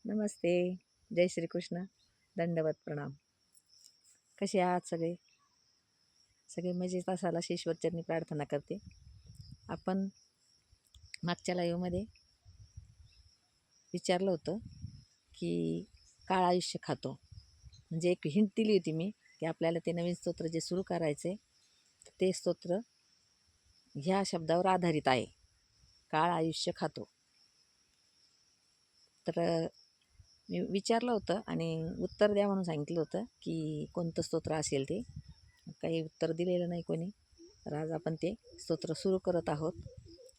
नमस्ते. जय श्रीकृष्ण. दंडवत प्रणाम. कसे आहात सगळे? सगळे मजेत असाल अशी ईश्वरचरणी प्रार्थना करते. आपण मागच्या लाईव्हमध्ये विचारलं होतं की काळ आयुष्य खातो. म्हणजे एक हिंट दिली होती मी की आपल्याला ते नवीन स्तोत्र जे सुरू करायचे ते स्तोत्र ह्या शब्दावर आधारित आहे. काळ आयुष्य खातो. तर मी विचारलं होतं आणि उत्तर द्या म्हणून सांगितलं होतं की कोणतं स्तोत्र असेल ते. काही उत्तर दिलेलं नाही कोणी. तर आज आपण ते स्तोत्र सुरू करत आहोत.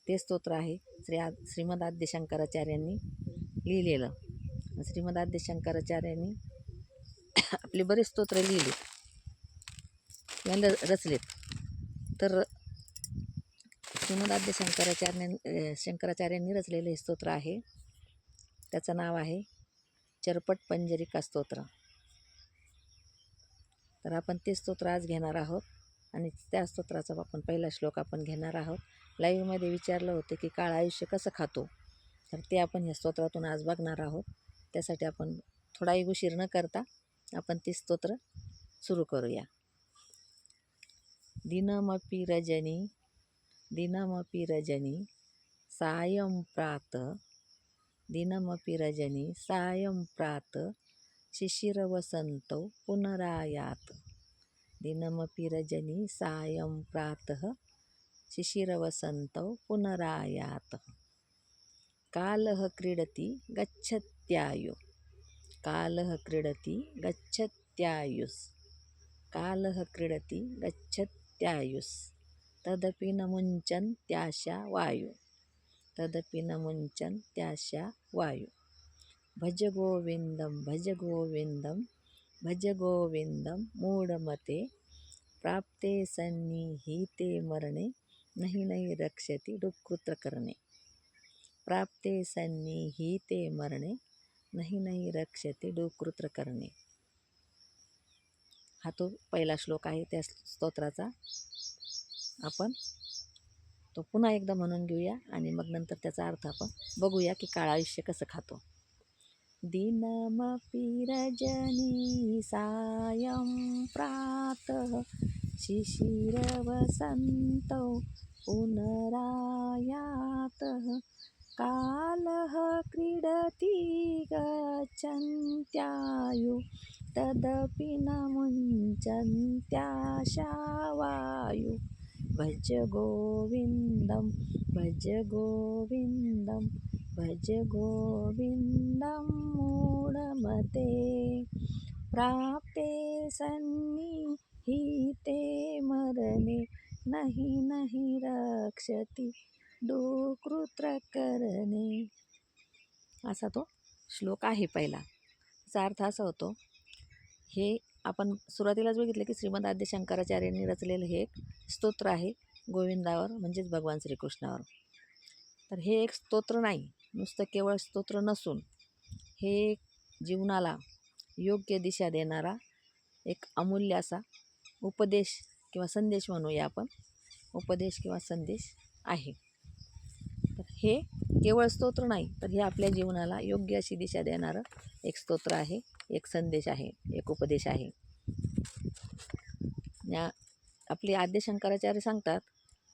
ते स्तोत्र आहे श्रीमद आद्य शंकराचार्यांनी लिहिलेलं. श्रीमद आद्य शंकराचार्यांनी आपले बरेच स्तोत्र लिहिले याला रचलेत. तर श्रीमद आद्य शंकराचार्यांनी रचलेलं हे स्तोत्र आहे. त्याचं नाव आहे चरपट पंजरिका स्तोत्र. तर आपण ते स्तोत्र आज घेणार आहोत आणि त्या स्तोत्राचा आपण पहिला श्लोक आपण घेणार आहोत. लाईव्हमध्ये विचारलं होतं की काळ आयुष्य कसं खातो, तर ते आपण ह्या स्तोत्रातून आज बघणार आहोत. त्यासाठी आपण थोडाही उशीर न करता आपण ते स्तोत्र सुरू करूया. दिनमपि रजनी सायं प्रात दिनमपि रजनी सायं प्रात शिशिरवसन्तौ पुनरायात. दिनमपि रजनी सायं प्रातः शिशिरवसन्तौ पुनरायात. कालः क्रीडति गच्छत्यायु कालः क्रीडति गच्छत्यायुस् कालः क्रीडति गच्छत्यायुस् तदपि न मुञ्चन्त्याशा वायु तदपि न मुञ्चन्त्याशा वायु. भज गोविन्दं भज गोविन्दं भज गोविन्दं मूढमते प्राप्ते सन्निहिते मरणे नहि नहि रक्षति दुःकृतकरणे. प्राप्ते सन्निहिते मरणे नहि नहि रक्षति दुःकृतकरणे. हा तो पहिला श्लोक आहे त्या स्तोत्राचा. आपण तो पुन्हा एकदा म्हणून घेऊया आणि मग नंतर त्याचा अर्थ आपण बघूया की काळ आयुष्य कसं खातो. दिनमपि रजनी सायं प्रातः शिशिरवसन्तौ पुनरायातः. कालः क्रीडति गच्छन्त्यायु तदपि न मुञ्चन्त्याशा वायु. भज गोविन्दं भज गोविन्दं भज गोविन्दं मूढमते प्राप्ते सन्निहिते मरणे नहि नहि रक्षति दुःकृतकरणे. असा तो श्लोक आहे पहिला. त्याचा अर्थ असा होतो, हे आपण सुरुवातीलाच बघितलं की श्रीमद आद्य शंकराचार्यांनी रचलेलं हे एक स्तोत्र आहे गोविंदावर, म्हणजेच भगवान श्रीकृष्णावर. तर हे एक स्तोत्र नाही, नुसतं केवळ स्तोत्र नसून हे जीवनाला योग्य दिशा देणारा एक अमूल्य असा उपदेश किंवा संदेश म्हणूया आपण. उपदेश किंवा संदेश आहे. तर हे केवळ स्तोत्र नाही, तर हे आपल्या जीवनाला योग्य अशी दिशा देणारं एक स्तोत्र आहे, एक संदेश आहे, एक उपदेश आहे. आपले आद्य शंकराचार्य सांगतात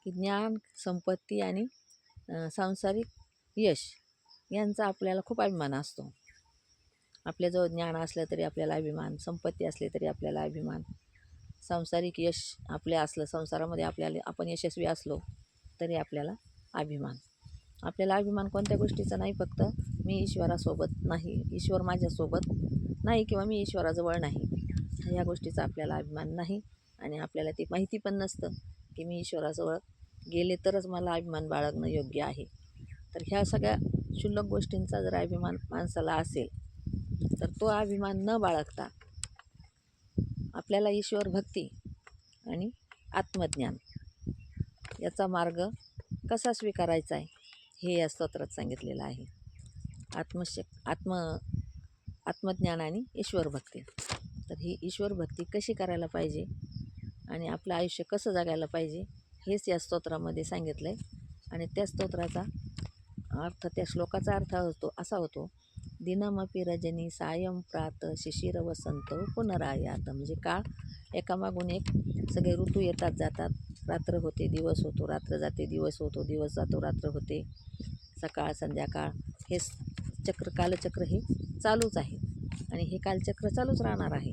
की ज्ञान, संपत्ती आणि सांसारिक यश यांचा आपल्याला खूप अभिमान असतो. आपल्याजवळ ज्ञान असलं तरी आपल्याला अभिमान, संपत्ती असली तरी आपल्याला अभिमान, सांसारिक यश आपले असलं, संसारामध्ये आपण यशस्वी असलो तरी आपल्याला अभिमान. आपल्याला अभिमान कोणत्या गोष्टीचा नाही, फक्त मी ईश्वरासोबत नाही, ईश्वर माझ्यासोबत नाही किंवा मी ईश्वराजवळ नाही, ह्या गोष्टीचा आपल्याला अभिमान नाही. आणि आपल्याला ते माहिती पण नसतं की मी ईश्वराजवळ गेले तरच मला अभिमान बाळगणं योग्य आहे. तर ह्या सगळ्या क्षुल्लक गोष्टींचा जर अभिमान माणसाला असेल तर तो अभिमान न बाळगता आपल्याला ईश्वर भक्ती आणि आत्मज्ञान याचा मार्ग कसा स्वीकारायचा आहे हे या स्तोत्रात सांगितलेलं आहे. आत्मज्ञान आणि ईश्वर भक्ती. तर ही ईश्वर भक्ती कशी करायला पाहिजे आणि आपलं आयुष्य कसं जगायला पाहिजे हेच या स्तोत्रामध्ये सांगितलं आहे. आणि त्या स्तोत्राचा अर्थ, त्या श्लोकाचा अर्थ असा होतो दिनमपि रजनी सायं प्रात शिशिर वसंत पुनरायात. म्हणजे काळ एकामागून एक सगळे ऋतू येतात जातात. रात्र होते दिवस होतो, रात्र जाते दिवस होतो, दिवस जातो रात्र होते, सकाळ संध्याकाळ हे कालचक्र हे चालूच आहे आणि हे कालचक्र चालूच राहणार आहे.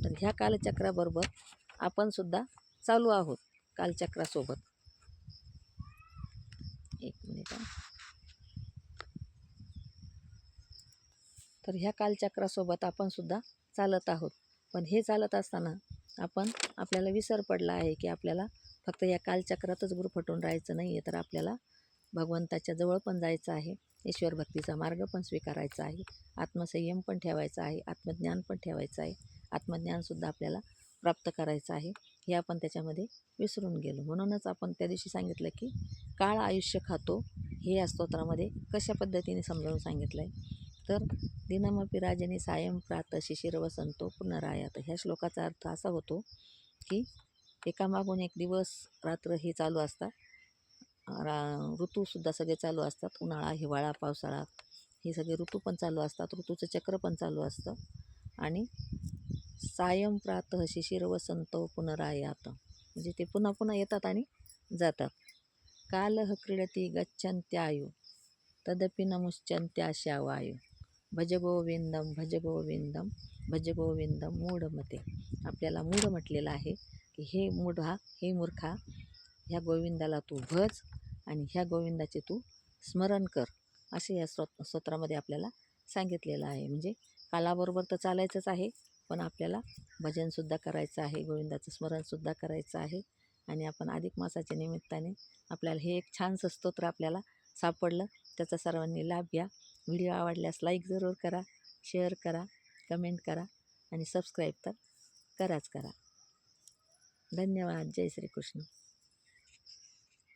तर ह्या कालचक्राबरोबर आपण सुद्धा चालू आहोत कालचक्रासोबत. एक मिनिट. तर ह्या कालचक्रासोबत आपण सुद्धा चालत आहोत. पण हे चालत असताना आपल्याला विसर पडला आहे की आपल्याला फक्त या कालचक्रातच गुरफटून राहायचं नाही आहे, तर आपल्याला भगवंताच्या जवळ पण जायचं आहे, ईश्वर भक्तीचा मार्ग पण स्वीकारायचा आहे, आत्मसंयम पण ठेवायचा आहे, आत्मज्ञान पण ठेवायचं आहे, आत्मज्ञानसुद्धा आपल्याला प्राप्त करायचं आहे. हे आपण त्याच्यामध्ये विसरून गेलो. म्हणूनच आपण त्या दिवशी सांगितलं की काळ आयुष्य खातो, हे या स्तोत्रामध्ये कशा पद्धतीने समजावून सांगितलं आहे. तर दिनमपि राजनी सायं प्रात शिशिर वसंतो पुनरायात. ह्या श्लोकाचा अर्थ असा होतो की एकामागून एक दिवस रात्र हे चालू असतात, ऋतूसुद्धा सगळे चालू असतात. उन्हाळा, हिवाळा, पावसाळा हे सगळे ऋतू पण चालू असतात, ऋतूचं चक्र पण चालू असतं. आणि सायं प्रात शिशिर वसंतो पुनरायात म्हणजे ते पुन्हा पुन्हा येतात आणि जातात. कालः क्रीडती गच्छन्त्यायु तदपि न मुच्यन्त्याशा वायु. भज गोविंदम भज गोविंदम भज गोविंदम मूढमते. आपल्याला मूढ म्हटलेलं आहे की हे मूर्खा, ह्या गोविंदाला तू भज आणि ह्या गोविंदाचे तू स्मरण कर, असे या स्तोत्रामध्ये आपल्याला सांगितलेलं आहे. म्हणजे कालाबरोबर तर चालायचंच आहे, पण आपल्याला भजनसुद्धा करायचं आहे, गोविंदाचं स्मरणसुद्धा करायचं आहे. आणि आपण अधिक मासाच्या निमित्ताने आपल्याला हे एक छानसं स्तोत्र आपल्याला सापडलं, त्याचा सर्वांनी लाभ घ्या. व्हिडिओ आवडल्यास लाईक जरूर करा, शेअर करा, कमेंट करा आणि सबस्क्राईब तर कराच करा. धन्यवाद. जय श्रीकृष्ण.